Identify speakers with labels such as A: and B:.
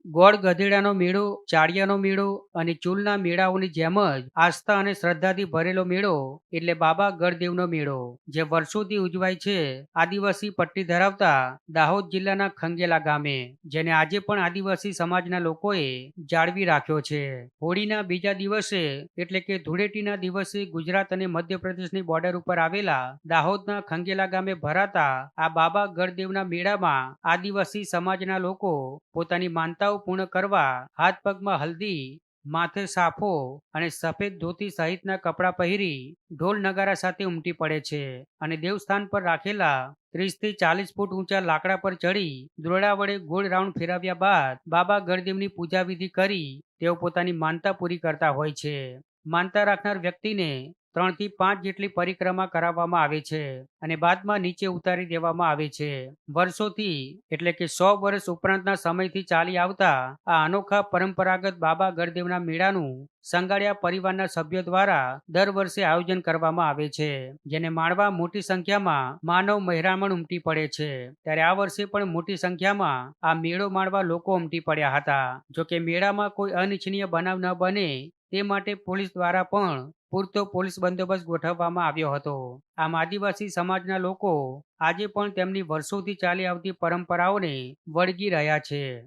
A: ગોળ ગધેડાનો મેળો, ચાળિયાનો મેળો અને ચૂલના મેળાઓની જેમ જ આસ્થા અને શ્રદ્ધાથી ભરેલો મેળો એટલે બાબા ગઢદેવનો મેળો, જે વર્ષોથી ઉજવાય છે આદિવાસી પટ્ટી ધરાવતા દાહોદ જિલ્લાના ખંગેલા ગામે, જેને આજે પણ આદિવાસી સમાજના લોકોએ જાળવી રાખ્યો છે. હોળીના બીજા દિવસે એટલે કે ધૂળેટીના દિવસે ગુજરાત અને મધ્યપ્રદેશની બોર્ડર ઉપર આવેલા દાહોદના ખંગેલા ગામે ભરાતા આ બાબા ગઢદેવના મેળામાં આદિવાસી સમાજના લોકો પોતાની માનતાઓ પૂર્ણ કરવા હાથ પગમાં હલ્દી, માથે સાફો અને સફેદ ધોતી સહિતના કપડાં પહેરી ઢોલ નગારા સાથે ઉમટી પડે છે અને દેવસ્થાન પર રાખેલા 30 થી 40 ફૂટ ઊંચા લાકડા પર ચડી દોરડા વડે ગોળ રાઉન્ડ ફેરવ્યા બાદ બાબા ગઢદેવની પૂજા વિધિ કરી તેઓ પોતાની માનતા પૂરી કરતા હોય છે. માનતા રાખનાર વ્યક્તિને 3 થી 5 જેટલી પરિક્રમા કરાવવામાં આવે છે અને બાદમાં નીચે ઉતારી દેવામાં આવે છે. વર્ષોથી એટલે કે 100 વર્ષ ઉપરાંતના સમયથી ચાલી આવતા આ અનોખા પરંપરાગત બાબા ગઢદેવના મેળાનું સંગાડિયા પરિવારના સભ્યો દ્વારા દર વર્ષે આયોજન કરવામાં આવે છે, જેને માણવા મોટી સંખ્યામાં માનવ મહેરામણ ઉમટી પડે છે. ત્યારે આ વર્ષે પણ મોટી સંખ્યામાં આ મેળો માણવા લોકો ઉમટી પડ્યા હતા. જોકે મેળામાં કોઈ અનિચ્છનીય બનાવ ન બને તે માટે પોલીસ દ્વારા પણ પૂરતો પોલીસ બંદોબસ્ત ગોઠવવામાં આવ્યો હતો. આમ આદિવાસી સમાજના લોકો આજે પણ તેમની વર્ષોથી ચાલી આવતી પરંપરાઓને વળગી રહ્યા છે.